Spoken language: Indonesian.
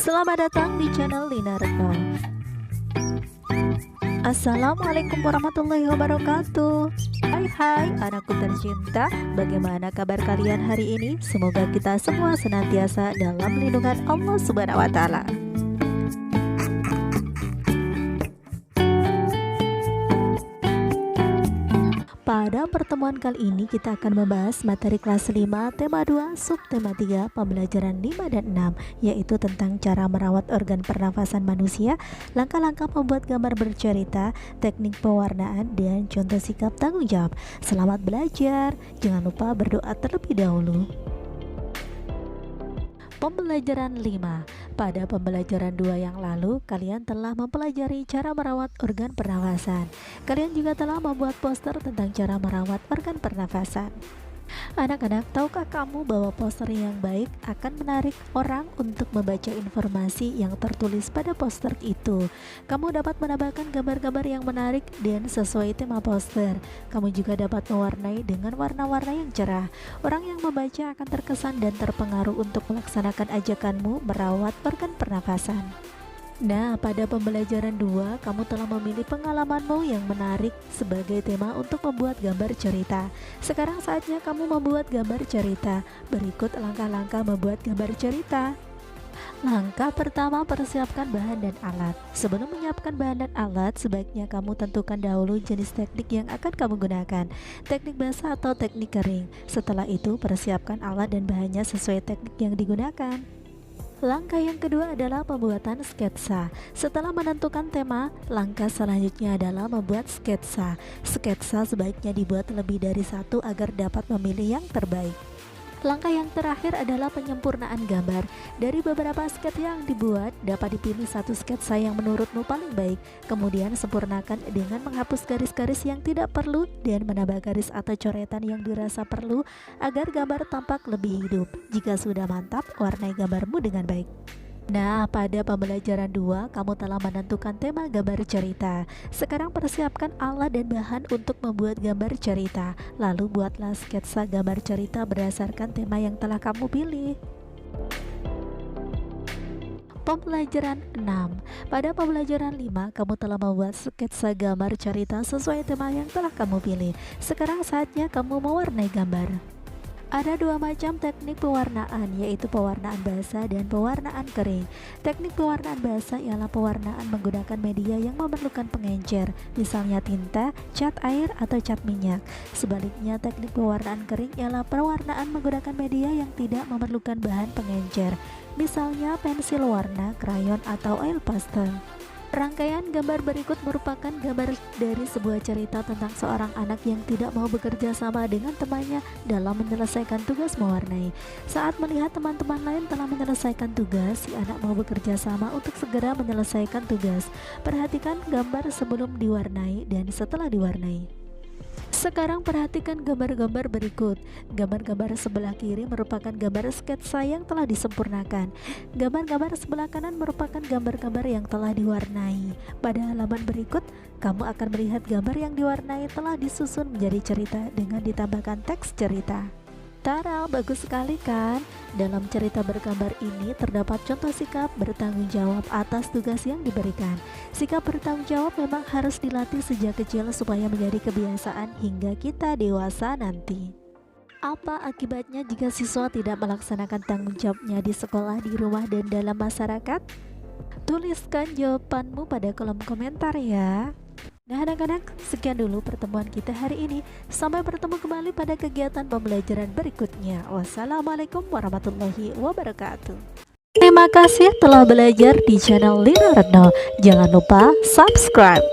Selamat datang di channel Lina Retno. Assalamualaikum warahmatullahi wabarakatuh. Hai anakku tercinta, bagaimana kabar kalian hari ini? Semoga kita semua senantiasa dalam lindungan Allah Subhanahu wa Ta'ala. Pada pertemuan kali ini kita akan membahas materi kelas 5 tema 2 subtema 3 pembelajaran 5 dan 6, yaitu tentang cara merawat organ pernafasan manusia, langkah-langkah membuat gambar bercerita, teknik pewarnaan, dan contoh sikap tanggung jawab. Selamat belajar, jangan lupa berdoa terlebih dahulu. Pembelajaran 5. Pada pembelajaran 2 yang lalu, kalian telah mempelajari cara merawat organ pernafasan. Kalian juga telah membuat poster tentang cara merawat organ pernafasan. Anak-anak, tahukah kamu bahwa poster yang baik akan menarik orang untuk membaca informasi yang tertulis pada poster itu? Kamu dapat menambahkan gambar-gambar yang menarik dan sesuai tema poster. Kamu juga dapat mewarnai dengan warna-warna yang cerah. Orang yang membaca akan terkesan dan terpengaruh untuk melaksanakan ajakanmu merawat organ pernafasan. Nah, pada pembelajaran 2, kamu telah memilih pengalamanmu yang menarik sebagai tema untuk membuat gambar cerita. Sekarang saatnya kamu membuat gambar cerita. Berikut langkah-langkah membuat gambar cerita. Langkah pertama, persiapkan bahan dan alat. Sebelum menyiapkan bahan dan alat, sebaiknya kamu tentukan dahulu jenis teknik yang akan kamu gunakan, teknik basah atau teknik kering. Setelah itu, persiapkan alat dan bahannya sesuai teknik yang digunakan. Langkah yang kedua adalah pembuatan sketsa. Setelah menentukan tema, langkah selanjutnya adalah membuat sketsa. Sketsa sebaiknya dibuat lebih dari satu agar dapat memilih yang terbaik. Langkah yang terakhir adalah penyempurnaan gambar. Dari beberapa sketsa yang dibuat, dapat dipilih satu sketsa yang menurutmu paling baik. Kemudian sempurnakan dengan menghapus garis-garis yang tidak perlu dan menambah garis atau coretan yang dirasa perlu agar gambar tampak lebih hidup. Jika sudah mantap, warnai gambarmu dengan baik. Nah, pada pembelajaran 2, kamu telah menentukan tema gambar cerita. Sekarang persiapkan alat dan bahan untuk membuat gambar cerita. Lalu buatlah sketsa gambar cerita berdasarkan tema yang telah kamu pilih. Pembelajaran 6. Pada pembelajaran 5, kamu telah membuat sketsa gambar cerita sesuai tema yang telah kamu pilih. Sekarang saatnya kamu mewarnai gambar. Ada dua macam teknik pewarnaan, yaitu pewarnaan basah dan pewarnaan kering. Teknik pewarnaan basah ialah pewarnaan menggunakan media yang memerlukan pengencer, misalnya tinta, cat air, atau cat minyak. Sebaliknya, teknik pewarnaan kering ialah pewarnaan menggunakan media yang tidak memerlukan bahan pengencer, misalnya pensil warna, krayon, atau oil pastel. Rangkaian gambar berikut merupakan gambar dari sebuah cerita tentang seorang anak yang tidak mau bekerja sama dengan temannya dalam menyelesaikan tugas mewarnai. Saat melihat teman-teman lain telah menyelesaikan tugas, si anak mau bekerja sama untuk segera menyelesaikan tugas. Perhatikan gambar sebelum diwarnai dan setelah diwarnai. Sekarang perhatikan gambar-gambar berikut. Gambar-gambar sebelah kiri merupakan gambar sketsa yang telah disempurnakan. Gambar-gambar sebelah kanan merupakan gambar-gambar yang telah diwarnai. Pada halaman berikut, kamu akan melihat gambar yang diwarnai telah disusun menjadi cerita dengan ditambahkan teks cerita. Tara, bagus sekali kan? Dalam cerita bergambar ini terdapat contoh sikap bertanggung jawab atas tugas yang diberikan. Sikap bertanggung jawab memang harus dilatih sejak kecil supaya menjadi kebiasaan hingga kita dewasa nanti. Apa akibatnya jika siswa tidak melaksanakan tanggung jawabnya di sekolah, di rumah, dan dalam masyarakat? Tuliskan jawabanmu pada kolom komentar ya. Nah anak-anak, sekian dulu pertemuan kita hari ini. Sampai bertemu kembali pada kegiatan pembelajaran berikutnya. Wassalamualaikum warahmatullahi wabarakatuh. Terima kasih telah belajar di channel Lina Retno. Jangan lupa subscribe.